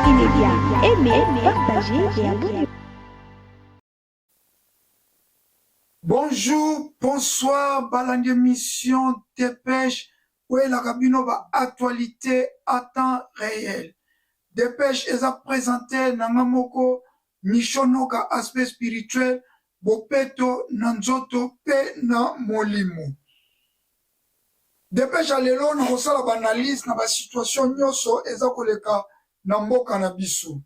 Multimédia. Aimez, partagez et abonnez-vous. Bonjour, bonsoir, balangue mission Dépêche, où est la cabine actualité à temps réel. Dépêche est à présenter Nangamoko, Nishonoka aspect spirituel, Bopeto, Nanzoto, Pe na Molimo. Dépêche à l'élo, na osala banalise na ba situation nyoso eza koleka na mboka na biso.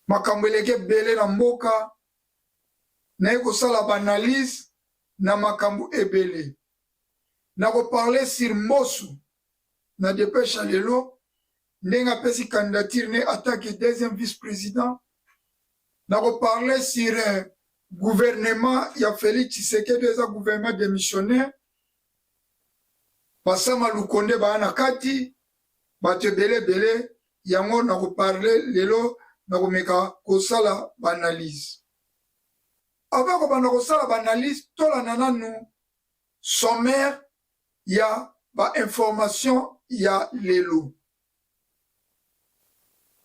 Makambo eleke bele na mboka, na ekosala banalise na makambo ebele. Na parler sur Mosu, na dépêche à l'élo, n'enga pesi candidature ne attaque deuxième vice-président. Na parler sur gouvernement, il y a Félix Tshisekedi des gouvernement démissionnaire. Basama Lukonde baana kati, bate bele, yango na parler lelo, na meka kosala banalise. Avant que bana kosala banalise, tola nananu sommaire, il y a ba information, il y a lelo.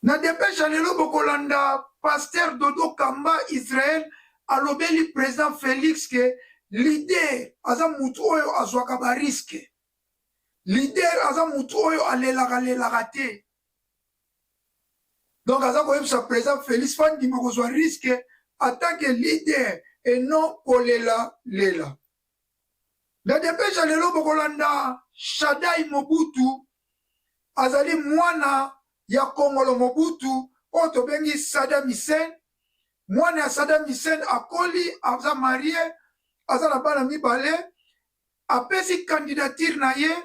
Na dépêche lelo bokolanda pasteur Dodo Kamba Israël alobeli président Félix que leader aza mutu oyo azwaka ba risque. Leader aza mutu oyo alelaka te. Donc aza koyebisa président Félix fandima kozwa risque en tant que leader et non kolela lela. Na dépêche lelo bokolanda Shadai Mobutu azali mwana ya Kongolo Mobutu oto bengi Saddam Hussein. Mwana ya Saddam Hussein akoli aza marié aza na bana mibale apesi candidature na ye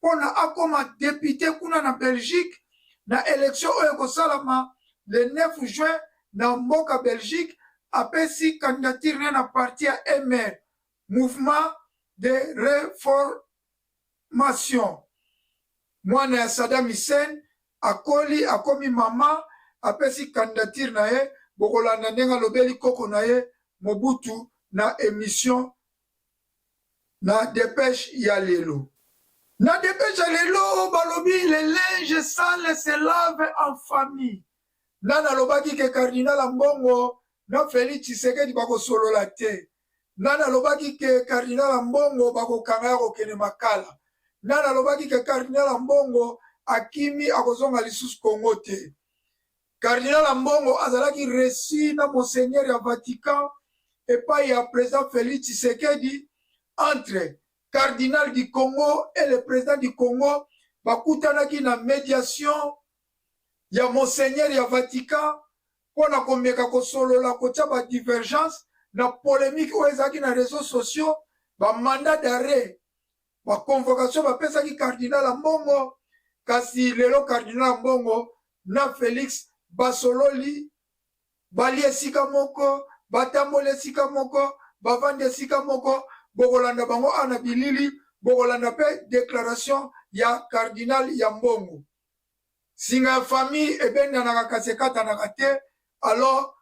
pona akoma député kuna na Belgique na élection oyo kosalama le 9 juin na mboka Belgique apesi candidature na parti ya MR Mouvement de Réformation. Mwana ya Saddam Hussein akomi mama apesi candidature na ye bokolanda ndenga lobeli koko na ye Mobutu na émission na dépêche ya lelo. Na dépêche ya lelo balobi le linge sale se lave en famille. Nana lobaki ke cardinal Mbongo na Félix Tshisekedi bakosolola te. Nana lobaki ke cardinal Mbongo bakokanga ya kokende makala. Nana lobaki ke cardinal Mbongo akimi akozonga lisusu Kongo te. Cardinal Mbongo azalaki reçu na monseigneur ya Vatican epai ya président Félix Tshisekedi. Entre cardinal du Congo et le président du Congo bakutanaki na médiation ya monseigneur ya Vatican pona komeka kosolola kotia ba divergence na polémique oyo ezalaki na réseaux sociaux ba mandat d'arrêt ba convocation bapesaki cardinal Mbongo kasi lelo cardinal Mbongo na Félix basololi bali esika moko batamboli esika moko bavandi esika moko bokolanda bango ana bilili bokolanda pe déclaration ya cardinal ya Mbongo singa ya famille ebendanaka kasi ekatanaka te. Alors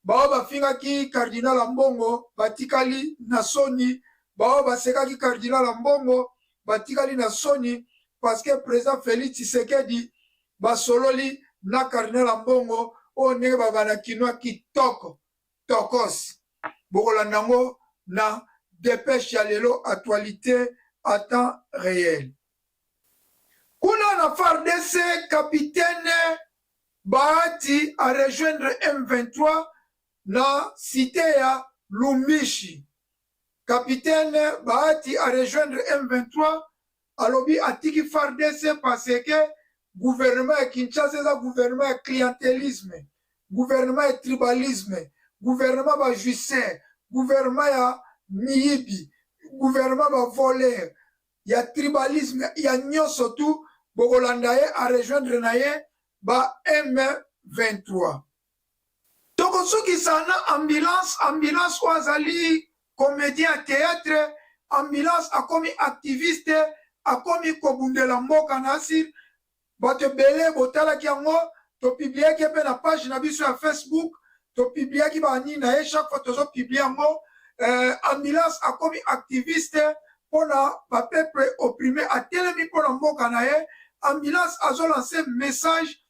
bao bafingaki cardinal Mbongo batikali na soni, bao basekaki cardinal Mbongo batikali na soni parce que président Félix Tshisekedi basololi na cardinal Mbongo o ndenge babana kinwa kitoko tokos bokolanda ngo na dépêche ya lelo actualité à temps réel. Kuna na FARDC capitaine Bahati a rejoindre M23 na cité ya Lumbishi. Capitaine Bahati a rejoindre M23 alobi atiki FARDC parce que gouvernement ya Kinshasa eza gouvernement ya clientélisme, gouvernement ya tribalisme, gouvernement ba juiceur, gouvernement ya miyibi, gouvernement ba voleur, ya tribalisme, ya nyonso tu bokolanda ye a rejoindre na ye ba M23. Toko soki sana ambulance oazali comédien théâtre, ambulance akomi activiste, akomi kobundela mboka nasir, bato bele botalaki yango, to publiaki pe na page na biso ya Facebook, to publiaki ba ni na ye chaque fois tozo publier yango. Ambulance akomi activiste pona ba peuple opprimé a telemi pona mboka na ye. Ambulance azo lancer message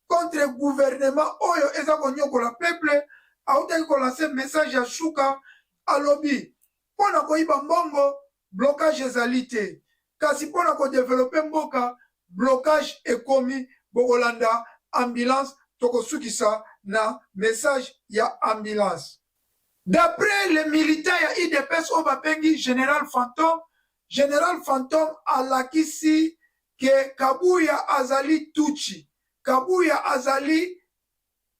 contre gouvernement oyo eza konyokola peuple autaki kolanse message ya shuka alobi mpona koyiba mbongo blocage ezali te kasi mpona kodevelope mboka blocage ekomi bokolanda ambulance tokosukisa na message ya ambulance. D'après les militaires ya IDPS oyo babengi Général Fantôme alakisi ke Kabuya azali Tutsi, Kabuya azali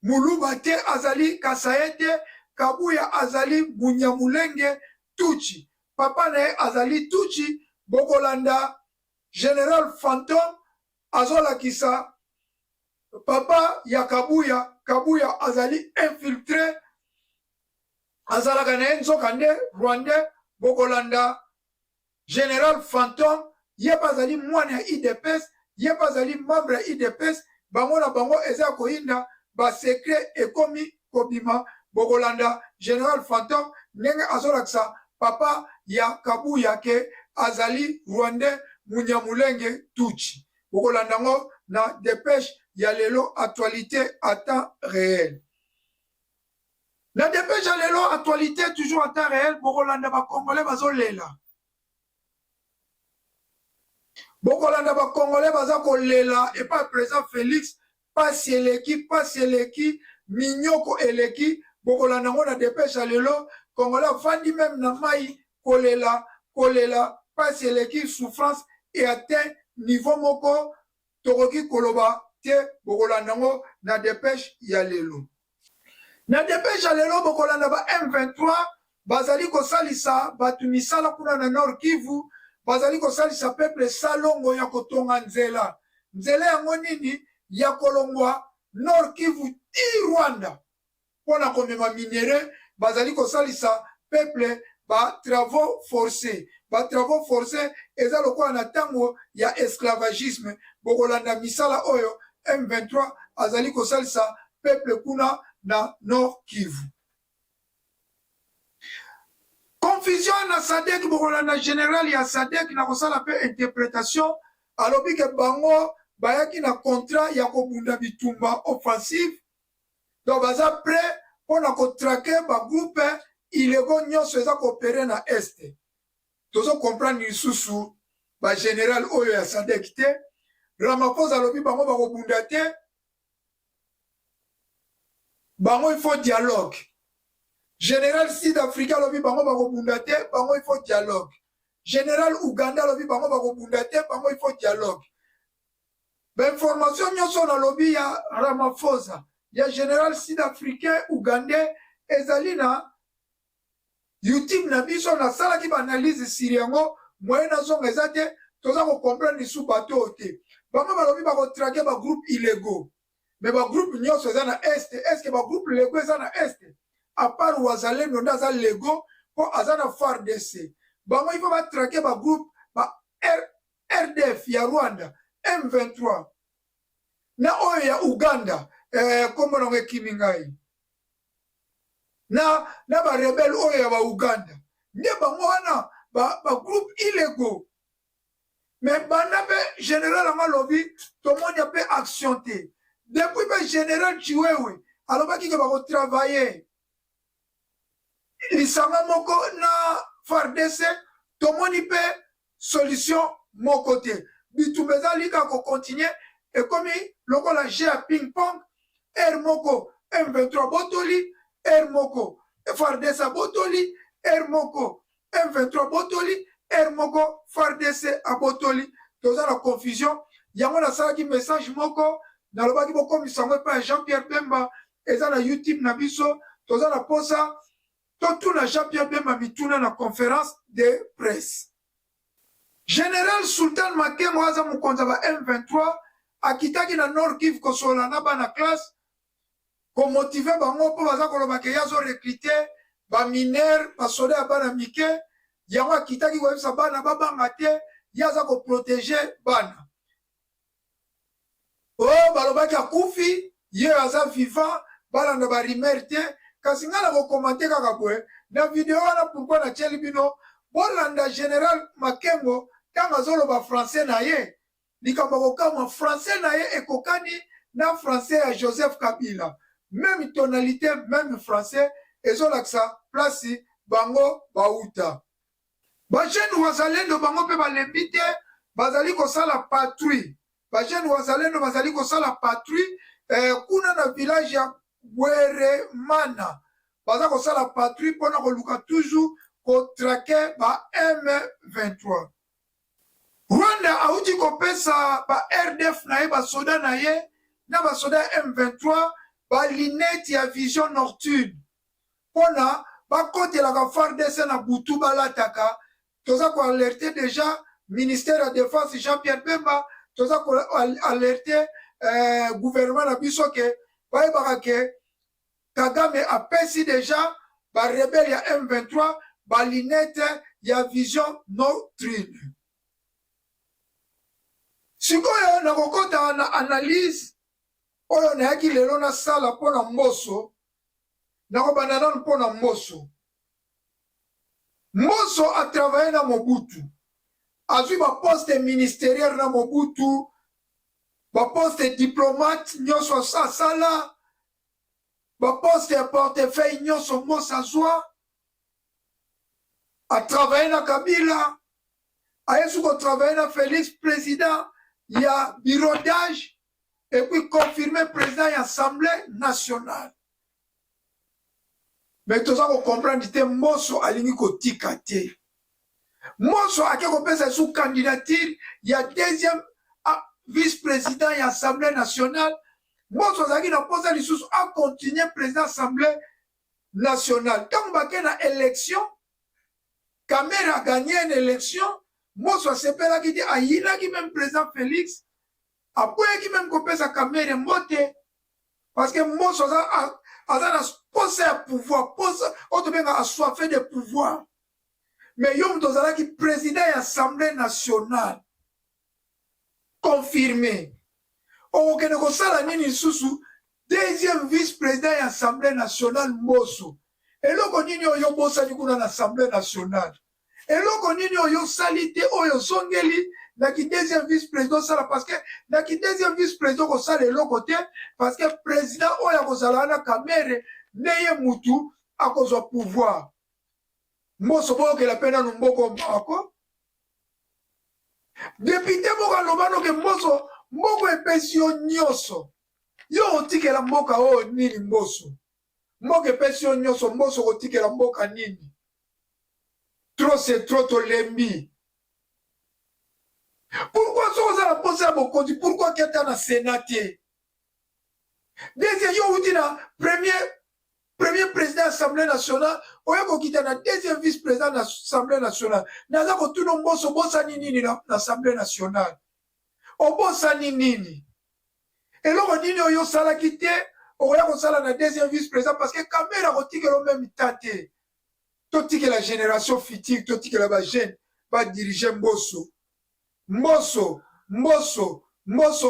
Muluba te, azali Kasaye te, Kabuya azali Munyamulenge Tutsi, papa na ye azali Tutsi. Bokolanda Général Fantôme azolakisa papa ya Kabuya, Kabuya azali infiltré azalaka na ye nzoka nde Rwandais. Bokolanda Général Fantôme ye pa azali mwana ya IDPS, ye pa azali membre ya IDPS, bango na bango eza koyinda basekret ekomi kobima. Bokolanda Général Fantôme ndenge azolakisa papa ya Kabuya ke azali Rwandais Munyamulenge Tutsi. Bokolanda ngo na dépêche ya lelo actualité à temps réel. Na dépêche ya lelo actualité toujours à temps réel. Bokolanda ba Congolais bazolela. Bokolanda ba Congolais baza kolela et pas président Félix pasi eleki minyoko eleki. Bokolanda ngo na dépêche ya lelo Congolais fandi même na mai kolela pasi eleki souffrance et atteint niveau moko tokoki koloba te. Bokolanda ngo na dépêche ya lelo. Na dépêche ya lelo bokolanda ba M23 bazali kosalisa batu misala kuna na Nord Kivu, bazali kosalisa peuple salongo ya kotonga nzela yango nini ya kolongwa Nord Kivu ti Rwanda pona komema minere. Bazali kosalisa peuple ba travaux forcés eza lokola na tango ya esclavagisme. Bokolanda misala oyo M23 azali kosalisa peuple kuna na Nord Kivu. Confusion na Sadek. Bokolanda général ya Sadek na kosala pe interprétation alobi ke bango bayaki na contrat ya kobunda bitumba offensive, donc baza prêt pona kotrake ba groupe ilego nyonso eza koopere na este. Tozo comprendre lisusu ba général oyo ya Sadek te. Ramaphosa alobi bango bakobunda te, bango il faut dialogue. Général Sud-Africain alobi bango bakobunda te, bango il faut dialogue. Général Uganda alobi bango bakobunda te, bango il faut dialogue. Ben information nyonso na lobi ya Ramaphosa ya général Sud-Africain Ugandais ezali na YouTube na biso na sala ki ba analyse siriango moyen na zonga eza te. Toza ko comprendre sous bateau te. Bango balobi bako traquer ba groupe illégaux. Mais ba groupe nyonso eza na est. Est-ce que ba groupe légaux eza na est? À part Wazalendo ndaza légaux pour azana FARDC. Bango il faut ba traquer ba groupe ba RDF ya Rwanda, M23. Na oyo ya Uganda, kombo na Kimingai. Na ba rebelle oyo ya ba Uganda. Nde bango wana ba groupe illégaux. Mais banabe général amalobi tout le monde a peut actionner. Depuis le général Chiwewe, alors ba ki ba ko travailler. Lisanga moko na FARDC, tout le monde peut solution mon côté. Bitumbeza lika ko continuer et comme loko la jeu à ping pong, R moko M23 botoli, R moko FARDC botoli, R moko M23 botoli. Moko FARDC abotoli. Toza la confusion. Yango na sala ki message moko na loba ki boko misango pa Jean-Pierre Bemba eza na YouTube na biso. Toza na posa tout na Jean-Pierre Bemba mituna na conférence de presse. Général Sultan Makengo aza mukonza ba M23 akitaki na Nord Kivu kosola na bana classe ko motiver bango po baza koloba ke yazo recruter ba mineur ba soda ya bana mike. Yango akitaki koyebisa bana babanga te yaza ko protéger bana. Oh balobaki akufi ye aza vivant balanda ba rimer te kasi ngala ko commenter kaka boye na vidéo wana pourquoi na tieli bino bolanda général Makengo tanga zolo ba français na ye likambo ko kama français na ye ekokani na français à Joseph Kabila. Même tonalité, même français, et ont l'accent place bango bauta. Bajene wazalendo bango pe balembite, bazali kosala patrouille. Bajene wazalendo bazali kosala patrouille, kuna na village ya Bweremana. Baza kosala patrouille pona koluka toujours kotrake ba M23. Rwanda auti kopesa ba RDF na ye ba soda na ye na ba soda M23 ba linette ya vision nocturne. Pona ba kote la ka FARDC na butu balataka. Toza ko alerter déjà ministère de la défense Jean-Pierre Bemba, toza ko alerter gouvernement na biso ke ba yebaka ke Kagame a pesi déjà ba rebelle ya M23 ba linette ya vision nocturne. Sikoyo na kokota na analyse oyo na yaki lelo na sala pona mboso na kobanda nanu pona mboso. Mboso a travaillé na Mobutu. A vu ba poste ministériel na Mobutu, ba poste diplomate nyonso sa sala, ba poste portefeuille nyonso Mboso azwa. A travaillé na Kabila, a yesu ko travaillé na Félix président. Il y a bureau d'âge et puis confirmé président de l'Assemblée nationale. Mais tout ça, vous comprenez que Mboso a l'ingé kotika te. Mboso a fait sous candidature, il y a deuxième vice-président de l'Assemblée nationale. Mboso a posé les sous à continuer président de l'Assemblée nationale. Quand on a une élection, Kamera a gagné une élection. Mboso a sepela qui dit aïla qui même président Félix après qui même copé sa caméra mbote parce que Mboso a posé à pouvoir pose autre bien assoiffé de pouvoir mais yom tozala qui président de l'Assemblée nationale confirmé au kene ko sala nini susu deuxième vice-président de l'Assemblée nationale Mboso et loko nini oyo bosa ni kuna na l'Assemblée nationale. Et l'on dit oyo salité oyo songeli na ki deuxième vice-président sala parce que na ki deuxième vice-président ko sala le côté parce que président oyo ko sala na kamere neye mutu akozo pouvoir. Mboso bo ke la pena mboko mbako. Député boka lobano ke Mboso mboko epesio nyoso. Yo otikela mboka o nini Mboso. Mboko epesio nyoso Mboso otikela mboka nini. Trop c'est trop tolembi. Pourquoi ça a posé à Bokondi? Pourquoi qu'il y a un sénateur? Deuxième, yo dit na premier président de l'Assemblée nationale, oyo qui na deuxième vice-président de l'Assemblée nationale. Naza ko tout nombo so bosa nini na l'Assemblée nationale. O bosa nini. Et là on dit yo sala kité, oyo ko sala na deuxième vice-président parce que caméra ko tikelo même tante. Toti que la génération future, toti que la jeune va diriger Mboso. Mboso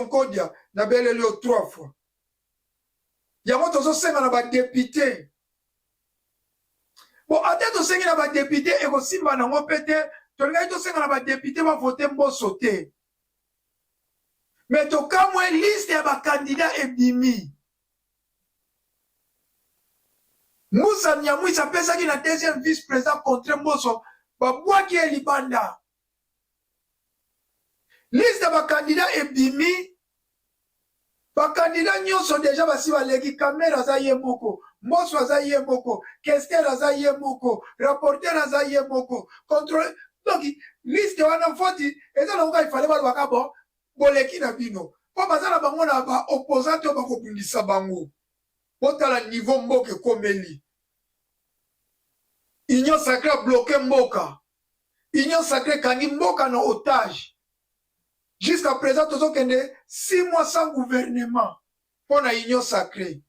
Nkodia, na belle lio 3 fois. Yango tozo senga na ba député. Bon, ate to senga na ba député et ko simba na ngopete, to ngai to senga na ba député va voter Mboso te. Mais to kamwe liste ya ba candidat ebimi. Moussa Nyamouis a pensé qu'il a deuxième vice-président contre Mboso. Baboua qui est Libanda. Liste de candidats est bimi. Les candidats sont déjà basés sur les caméras à Yemoko. Mboso à Yemoko. Kestel à Yemoko. Rapporteur à Yemoko. Contrôle. Donc, liste de wana foti. Et ça, il fallait voir le wakabo. Boleki na bino. Pour passer la bango na ba opposant au bako bundisa bango. Pour le niveau mboke komeli. Union sacrée a bloqué Mboka. Union sacrée kangi Mboka na otage. Jusqu'à présent, nous avons 6 mois sans gouvernement pour la Union sacrée.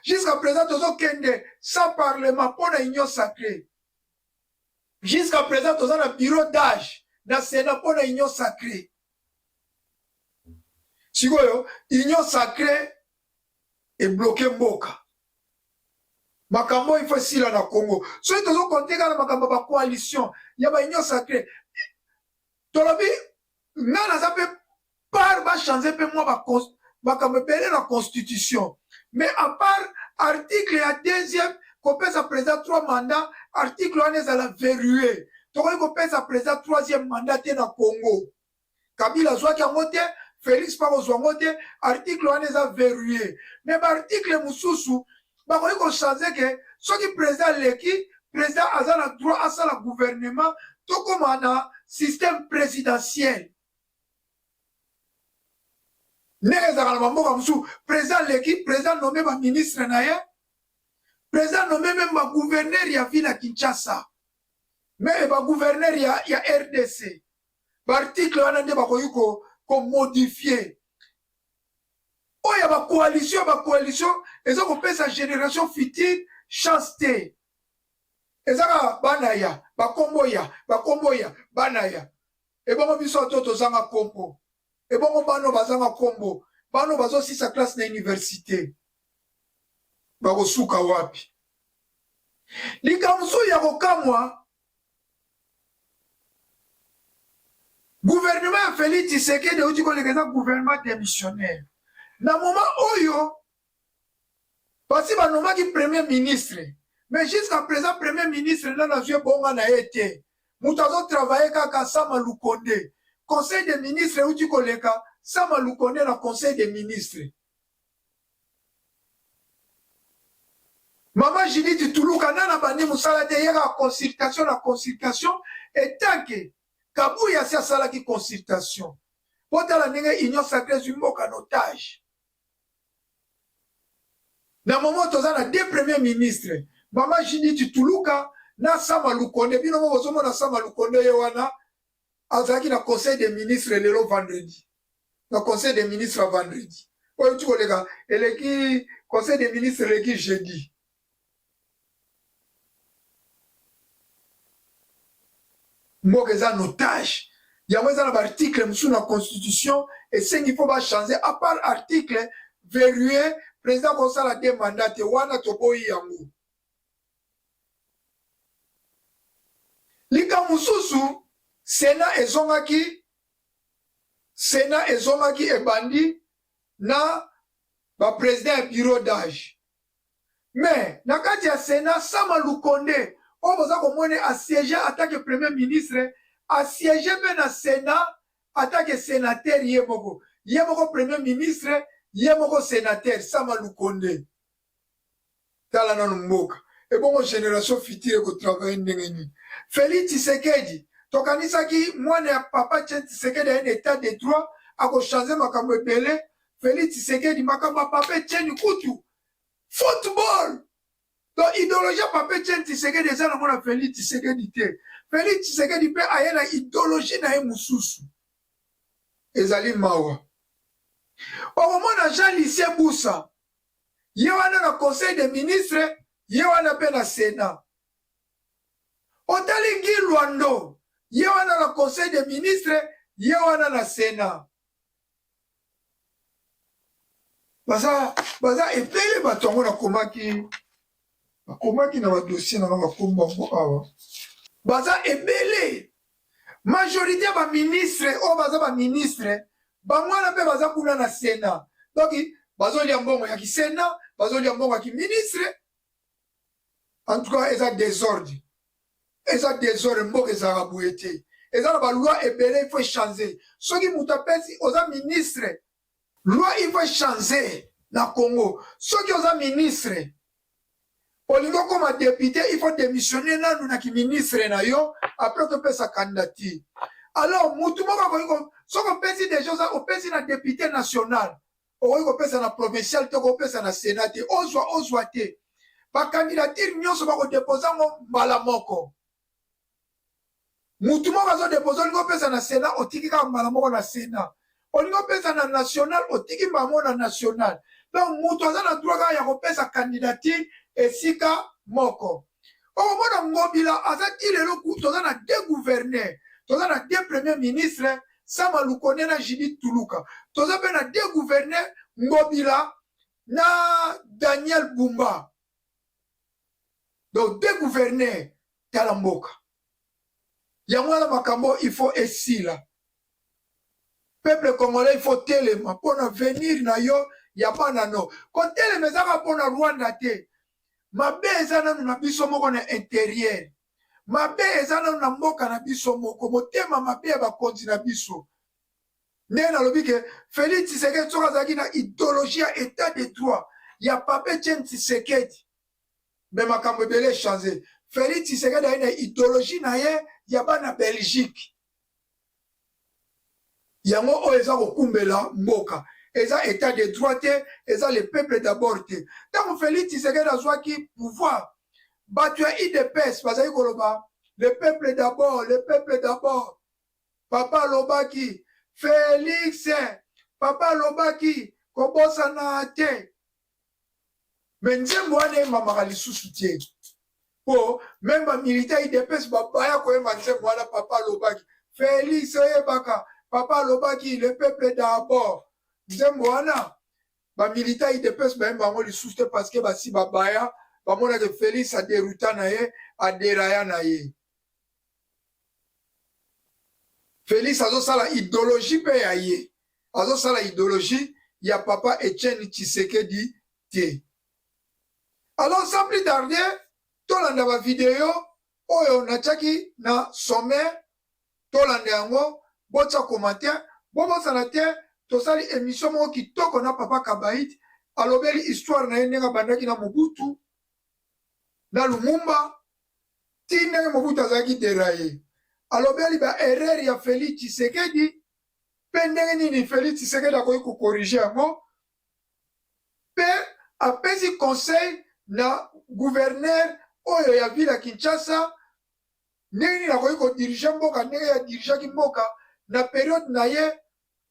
Jusqu'à présent, nous avons sans parlement pour la Union sacrée. Jusqu'à présent, nous avons un bureau d'âge dans le Sénat pour la Union sacrée. Si vous voyez, l'Union sacrée est bloquée Mboka. Makambo il faut si là na Congo. So ils ont compté dans makambo ba coalition, il y a ba union sacrée. Tolobi na za pe par ba changer pe moi makambo ebele na constitution. Mais à part article ya deuxième kopesa président 3 mandats, article wana ezala verrouillé. Tokoki kopesa président 3e mandat te na Congo. Kabila azwaki yango te, Félix pa kozwa yango te, article wana eza verrouillé. Mais baarticle mosusu bakoki kochange ke soki président aleki, président aza na droit asala gouvernement tokoma na système présidentiel. Ndenge ezalaka na bamboka mosusu, président aleki, président nommé ba ministre na ye, président nommé même ba gouverneur ya ville ya Kinshasa, mais ba gouverneur ya RDC. Ba article wana nde bakoki ko modifier. Oya ba coalition eza kopesa génération future chance te. Ezaka banaya, bakomboya, banaya. Ebongo biso to tozanga kombo. Ebongo bano bazanga kombo. Bano bazo sisa classe na université. Bako suka wapi. Likamso ya kokamwa. Gouvernement ya Félix Tshisekedi uti ko lekeza gouvernement démissionnaire. Na moment oyo pasi banomaki premier ministre. Mais jusqu'à présent, premier ministre n'a pas vu bon na été. Moutazo travaillé kaka Sama Lukonde. Conseil des ministres où tu connais Sama Lukonde na conseil des ministres. Maman Judith Toulouka na bani musala te yera consultation et tant que Kabouya sia sala ki consultation. Pota la nenge union sacrée du mboka en otage. Na moment toza na deux premiers ministres. Maman Judith Toulouka na Sama Lukonde bino mo bozomo na Sama Lukonde yewana azaki na conseil des ministres le vendredi. Na conseil des ministres vendredi. Oyo tu kolega eleki conseil des ministres eleki jeudi. Mboka eza notage. Yango eza na article musu na constitution et c'est qu'il faut ba changer à part article verrouillé président kosala deux mandats wana toboyi yango. Lika mususu Sénat ezongaki ebandi na ba président ya bureau d'âge. Mais na kati ya Sénat Sama Lukonde o boza komone assiégé attaque premier ministre, assiégé pe na Sénat attaque sénateur yemoko premier ministre yemoko sénateur Sama Lukonde. Tala na mboka. Et bon génération future ko travailler ndenge ni. Félix Tshisekedi tokanisaki mwana ya papa Tshisekedi un état de droit ako changer makambo ebele. Félix Tshisekedi makambo papa Tshisekedi kutu football. Donc idéologie papa Tshisekedi eza na mona Félix Tshisekedi te. Félix Tshisekedi pe ayena idéologie na ye mususu. Ezali mawa. Okomona Jean Lycée Boussa. Ye wana na conseil des ministres, ye wana pe na Sénat. Otali Guy Lwando, ye wana na conseil des ministres, ye wana na Sénat. Baza epele batongo na komaki na ba dossier na ba komba awa. Baza ebele. Majorité ba ministre o baza ba ministre, ba mwana pe baza kuna na Sénat. Donc bazolia mbongo ya ki Sénat, bazolia mbongo ya ki ministre. En tout cas, eza désordre. Eza désordre mboka eza bouyete. Eza na ba loi ebele il faut changer. Soki mutapesi oza ministre, loi il faut changer na Congo. Soki oza ministre, olingo comme député, il faut démissionner nanu na ki ministre na yo après que pesa candidature. Alors mutu moko ko soko pesi déjà oza opesi na député national. Okoki kopesa na provincial to kopesa na sénat te. Ozwa te. Ba candidature nyonso bako déposer ngo mbala moko. Mutu moko azo déposer ngo pesa na sénat otiki ka mbala moko na sénat. Olingo pesa na national otiki mbamo na national. Donc mutu aza na droit ya kopesa candidature esika moko. Okomona Ngobila aza tilelo toza na deux gouverneurs, toza na deux premiers ministres, Sama Lukonde na Judith Toulouka. Toza pe na deux gouverneurs, Ngobila na Daniel Bumba. Donc deux gouverneurs Talamboka. Yamwana makambo il faut esila. peuple congolais il faut telema pour venir na yo ya bana no ko telema ezaka pour na Rwanda te mabe eza nanu na biso moko na intérieur mabe eza nanu na mboka na biso moko motema mabe ya bakonzi na biso ndenge nalobi ke Félix Tshisekedi soki azalaki na idéologie ya état de droit ya Papa Etienne Tshisekedi me makambo ebele echange Félix Tshisekedi ayi na idéologie na ye ya bana Belgique yango oyo eza kokumbela mboka eza état de droit te eza le peuple d'abord te ntango Félix Tshisekedi azwaki pouvoir bato ya UDPS bazali koloba le peuple d'abord papa alobaki Félix papa alobaki kobosana te me nzembo wana emamaka lisusu te po meme bamilitaire UDPS babaya koyemba nzembo wana papa alobaki Félix oyebaka papa alobaki le peuple d'abord nzembo wana bamilitaire UDPS bayemba yango lisusu te parce que basi babaya bamonaki Félix aderuta na ye aderaya na ye Félix azosala idéologie mpe ya ye azosala idéologie ya papa Etienne Tshisekedi te alors sans plus tarder tolanda bavideo oyo natiaki na sommet tolanda yango botya commentaire bobosana te tosali émission moko kitoko na papa Kabaïd alobeli histoire na ye ndenge abandaki na Mobutu na Lumumba ti ndenge Mobutu azalaki deraye alobeli ba erreur ya Félix Tshisekedi mpe ndenge nini Félix Tshisekedi akoki kokorige yango mpe apesi conseil na gouverneur oyo ya ville ya Kinshasa ndenge nini akoki kodirige mboka ndenge ya dirigeaki mboka na periode na ye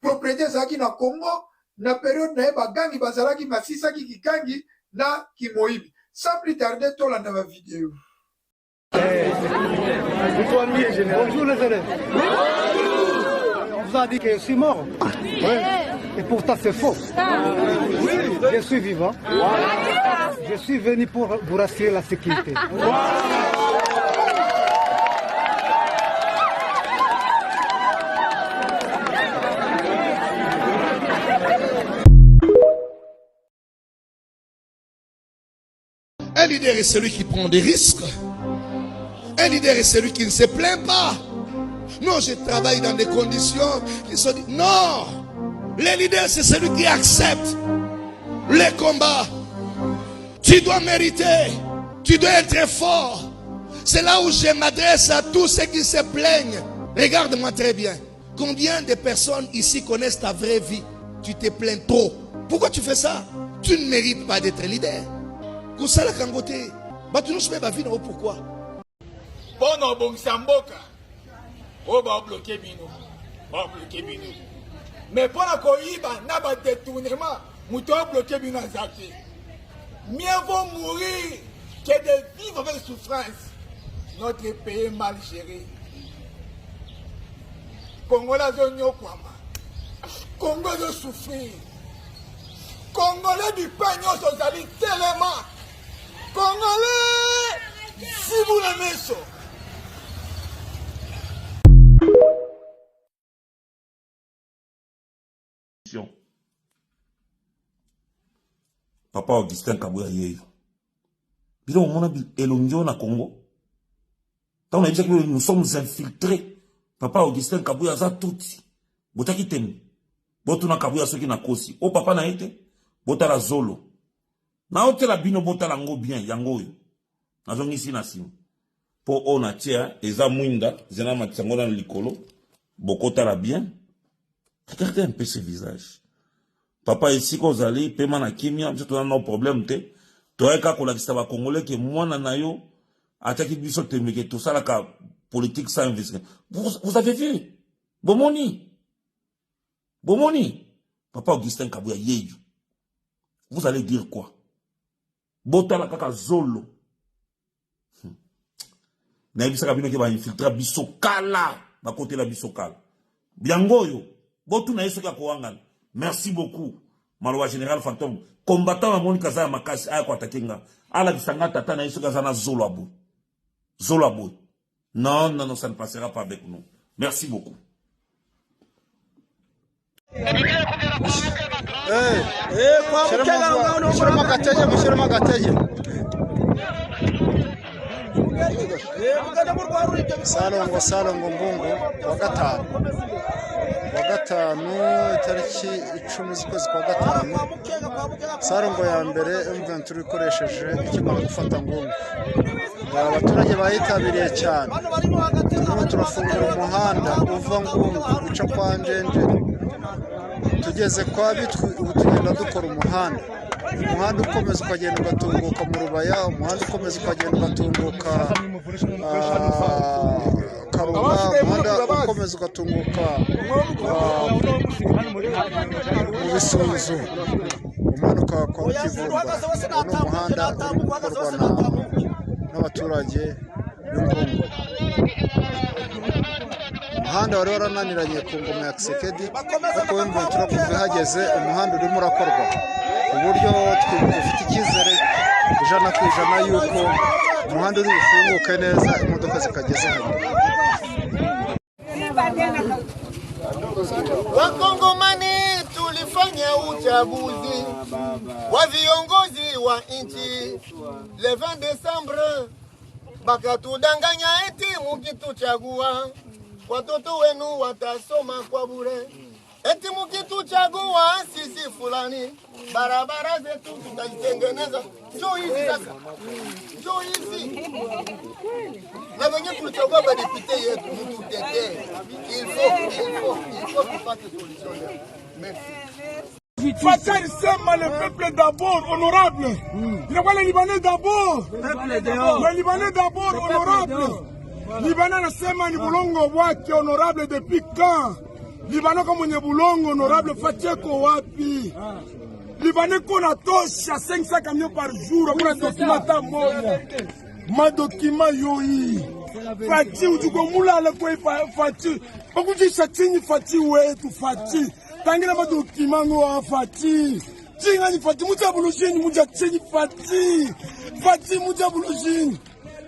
propriété ezalaki na Congo na periode na ye bagangi bazalaki masisaki kikangi na kimoyibi sans plus tarder tolanda bavideo. Bonjour les élèves. On vous a dit que je suis mort. Oui. Et pourtant c'est faux. Je suis vivant. Je suis venu pour vous rassurer la sécurité. Un leader est celui qui prend des risques. Un leader est celui qui ne se plaint pas. Non, je travaille dans des conditions qui sont... Non! Le leader, c'est celui qui accepte les combats. Tu dois mériter. Tu dois être fort. C'est là où je m'adresse à tous ceux qui se plaignent. Regarde-moi très bien. Combien de personnes ici connaissent ta vraie vie? Tu te plains trop. Pourquoi tu fais ça? Tu ne mérites pas d'être leader. Kusala kangote. Batu nous ba vie pourquoi? Bono bongsamboka. O ba bloquer bino. Ba bloquer bino. Mais pour la koyiba na ba détournement, muto bloquer bino azaki. Mieux vaut mourir que de vivre avec souffrance. Notre pays est mal géré. Congolais zonyo kwama. Congo de souffrir. Congolais du pagnon sozali tellement. Congolais, si vous l'aimez ça. Papa Augustin Kabouya yeyo. Bilo mona elongio na Congo. Tant on a dit que nous sommes infiltrés. Papa Augustin Kabouya za tuti. Botaki temi. Botuna Kabouya soki na kosi. O papa na ete. Botala zolo. Na otela bino botala ngo bien yango yo. Nazongi si na simu. Po ona tia eza mwinda zena matsango na likolo. Bokota la bien. Regardez un peu ce visage. Papa ici ko zali pema na kimia, mse tona no problème te. Toeka ko la kisaba congolais ke mwana na yo ataki biso temeke tout ça la ka politique sans investir. Vous avez vu? Bomoni. Bomoni. Papa Augustin Kabouya yeyo. Vous allez dire quoi? Botala kaka zolo. Na bisaka bino ke ba infiltra biso kala, ba côté la biso kala. Biangoyo, botu na yeso ka koangana. Merci beaucoup. Maloa général fantôme, combattant à Monica Zaya Makasi aya kwa takenga. Ala bisanga tata na yeso ka zana zolo abu. Zolo abu. Non, non, non, ça ne passera pas avec nous. Merci beaucoup. Salongo Mbungu wa gatanu itariki 10 z'ukwezi kwa gatanu. Salongo ya mbere M23 ikoresheje ikimara gufata Ngungu. Abaturage bayitabiriye cyane. Turimo turafungura umuhanda uva Ngungu uca kwa Njenje. Tugeze kwa Bitwi, ubu tugenda dukora umuhanda ukomeza ukagenda ugatunguka mu Rubaya, umuhanda ukomeza ukagenda ugatunguka Karuba, umuhanda ukomeza ugatunguka mu Bisunzu, umanuka kwa Kivumba. Ni umuhanda uri gukorwa n'abaturage b'Ingungu. Umuhanda wari warananiranye ku ngoma ya Kisekedi, ariko M23 kuva ihageze umuhanda urimo urakorwa, uburyo dufite icyizere 100% yuko umuhanda uri bufunguke neza, imodoka zikageze hano. Wakongomani tulifanya uchaguzi wa viongozi wa nchi le 20 Desembre, bakatudanganya eti mukituchagua watoto wenu watasoma kwa bure, eti mukituchagua sisi fulani barabara zetu tutazitengeneza. Njoo hizi sasa, njoo hizi na wenye tulichagua badepite yetu mtutetee. Il faut tupate solution. Merci. Fassel sema le peuple d'abord honorable. Il y a les Libanais d'abord. Les Libanais d'abord honorable. Libanais anasema ni bulongo wake honorable depuis quand? Libanais kama mwenye bulongo honorable Fatieko wapi? Libanais kona tosha 500 camions par jour, kuna document moja. Ma document yoi. Fati ujuko mulala kwa Fati. Bakujisha chini Fati wetu Fati. Tangira ma document no Fati. Chinga ni Fati muja bulujini muja chini Fati. Fati muja bulujini.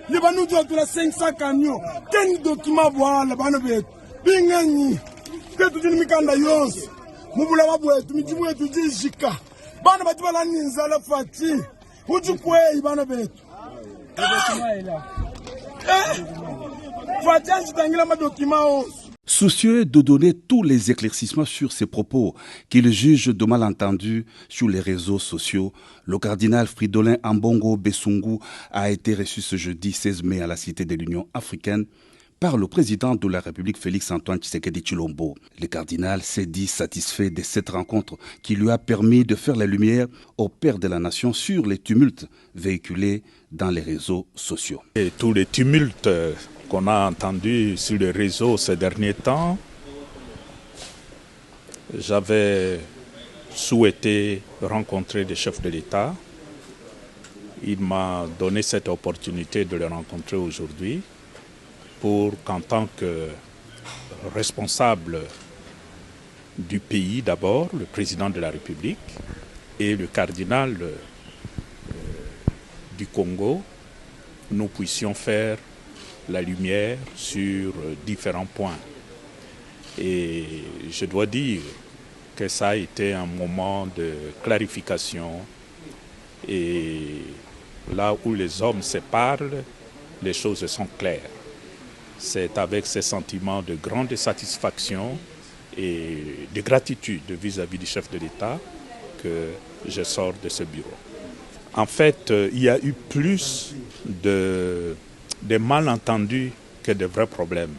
Libanais doit la 500 camions. Quel document voilà bana betu. Bingani. Que tu dis mikanda yos. Mubula babwetu mijimu yetu jishika. Bana batu bala ninzala Fati. Ujukwe bana betu. Soucieux de donner tous les éclaircissements sur ces propos qu'il juge de malentendus sur les réseaux sociaux, le cardinal Fridolin Ambongo Besungu a été reçu ce jeudi 16 mai à la Cité de l'Union africaine par le président de la République Félix-Antoine Tshisekedi Tshilombo. Le cardinal s'est dit satisfait de cette rencontre qui lui a permis de faire la lumière au père de la nation sur les tumultes véhiculés dans les réseaux sociaux. Et tous les tumultes qu'on a entendus sur les réseaux ces derniers temps, j'avais souhaité rencontrer des chefs de l'État. Il m'a donné cette opportunité de les rencontrer aujourd'hui pour qu'en tant que responsable du pays d'abord, le président de la République et le cardinal du Congo, nous puissions faire la lumière sur différents points. Et je dois dire que ça a été un moment de clarification, et là où les hommes se parlent, les choses sont claires. C'est avec ces sentiments de grande satisfaction et de gratitude vis-à-vis du chef de l'État que je sors de ce bureau. En fait, il y a eu plus de malentendus que de vrais problèmes.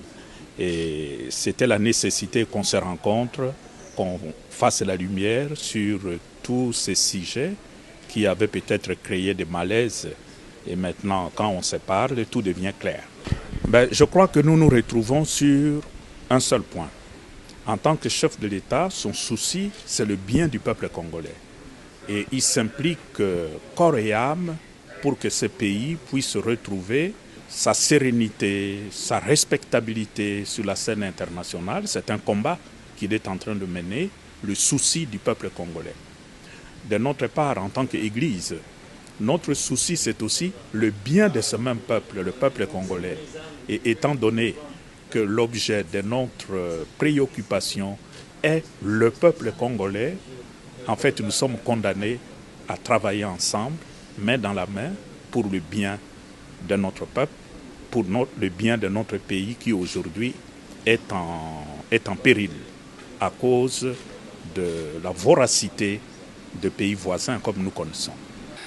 Et c'était la nécessité qu'on se rencontre, qu'on fasse la lumière sur tous ces sujets qui avaient peut-être créé des malaises. Et maintenant, quand on se parle, tout devient clair. Je crois que nous nous retrouvons sur un seul point. En tant que chef de l'État, son souci, c'est le bien du peuple congolais. Et il s'implique corps et âme pour que ce pays puisse retrouver sa sérénité, sa respectabilité sur la scène internationale. C'est un combat qu'il est en train de mener, le souci du peuple congolais. De notre part, en tant qu'Église, notre souci, c'est aussi le bien de ce même peuple, le peuple congolais. Et étant donné que l'objet de notre préoccupation est le peuple congolais. En fait, nous sommes condamnés à travailler ensemble, main dans la main, pour le bien de notre peuple, pour le bien de notre pays qui aujourd'hui est en péril à cause de la voracité de pays voisins comme nous connaissons.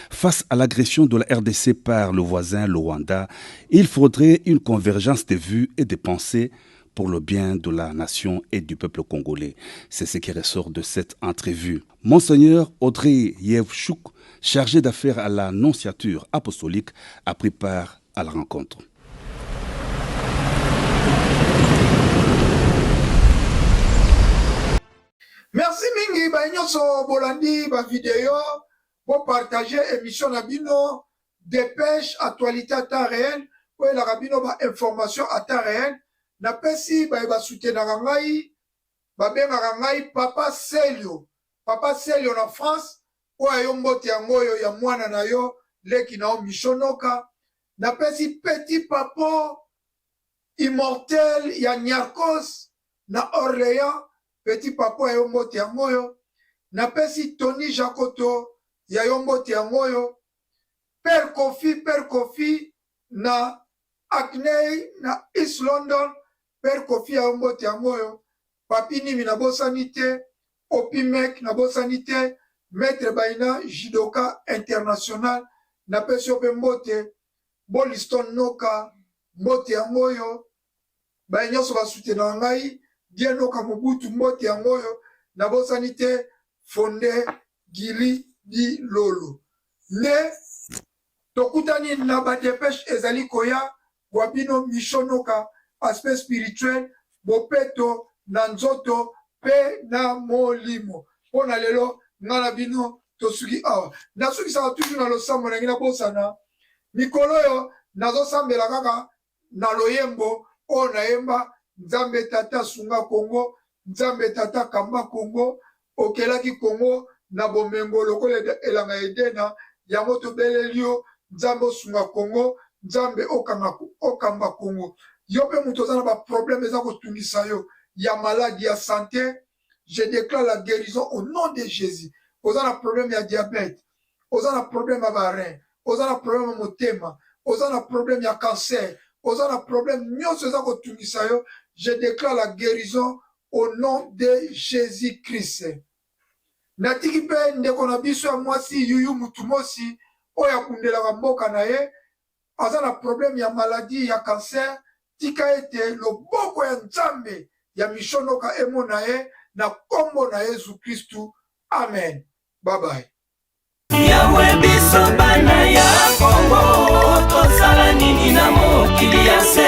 Face à l'agression de la RDC par le voisin, le Rwanda, il faudrait une convergence de vues et de pensées pour le bien de la nation et du peuple congolais. C'est ce qui ressort de cette entrevue. Monseigneur Audrey Yevchouk, chargé d'affaires à la nonciature apostolique, a pris part à la rencontre. Merci mingi ba nyonso bolandi ba vidéo pour partager émission na bino dépêche actualité à temps réel pour la rabino ba information à temps réel na pesi ba soutenir ngai ba benga ngai papa Selio na France o ayo mbote yangoyo ya mwana na yo leki na mishonoka na pesi petit papa immortel ya Nyarkos na Orléans petit papa ya yombote yangoyo na pesi Tony Jakoto ya yombote yangoyo Père Kofi na Acne na East London Père Kofi ya yombote yangoyo papi nimi na bosanité Opimek na bosanité Maître Baina Jidoka International na pesi ope mbote Boliston Noka mbote yangoyo ba nyonso ba soutenir ngai Dienoka Mobutu mbote yangoyo na bosanité Fonde Gili di Lolo ne tokutani na ba dépêche ezali koya wabino mishonoka aspect spirituel bopeto na nzoto pe na molimo pona lelo ngana bino tosuki awa nasuki sa toujours na losambo na ngina bosana mikolo yo nazo sambela kaka na loyembo o na yemba Nzambe tata sunga Congo, Nzambe tata kamba Congo, okelaki Congo na bomengo lokole elanga edena ya moto belelio Nzambe sunga Congo, Nzambe okamba Congo. Yope mutozana ba problème eza kotungisa yo ya maladie ya santé, je déclare la guérison au nom de Jésus. Ozana problème ya diabète, ozana problème ya barin, ozana problème ya motema, ozana problème ya cancer, ozana problème nyonso eza kotungisa yo. Je déclare la guérison au nom de Jésus-Christ. Natiki pe ndeko na biso ya mwasi yuyu mutumosi oya kundela mboka na ye azana problème ya maladie ya cancer tika ete loboko ya Nzambe ya mishonoka emo na ye na kombo na Yesu Kristu. Amen. Bye bye. Yawe biso bana ya Kongo tosala nini na mokili ya se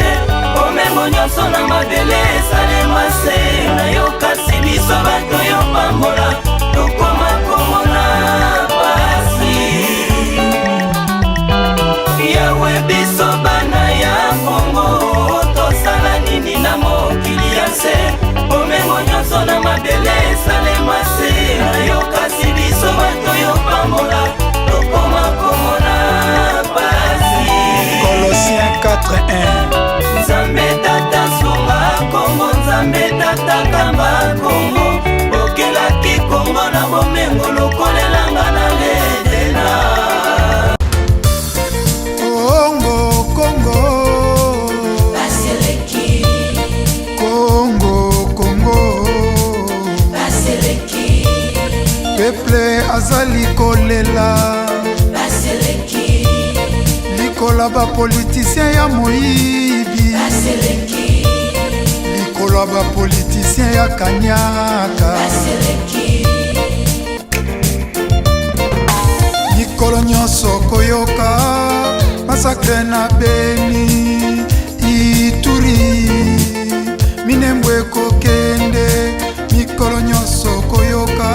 omengo nyonso na mabele esalema se nayokasi biso bato yo pambola tokoma komona pasi Yawe biso bana ya Kongo tosala nini na mokili ya se omengo nyonso na mabele esalema se nayokasi biso bato yo pambola tokoma komona pasi Colossiens 4:1 Nzambe tata sunga Kongo Nzambe tata kamba Kongo bokelaki Kongo na bomengo lokolelanga na ledena Kongo Kongo Baseleki Kongo Kongo Baseleki Peuple azali kolela Baseleki likola ba politicien ya moyibi Baseleki likola ba politicien ya kanyaka Baseleki likolo nyonso koyoka masakre na Beni Ituri minembwe kokende mikolo nyonso koyoka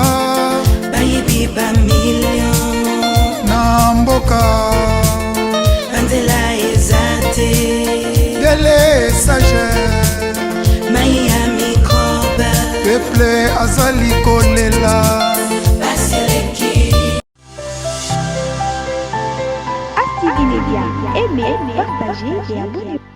bayibi ba million na mboka Banzela ezate dele sage mai ya microbe peuple azali kolela Baseleki Active Média, aimez, partagez et abonnez-vous.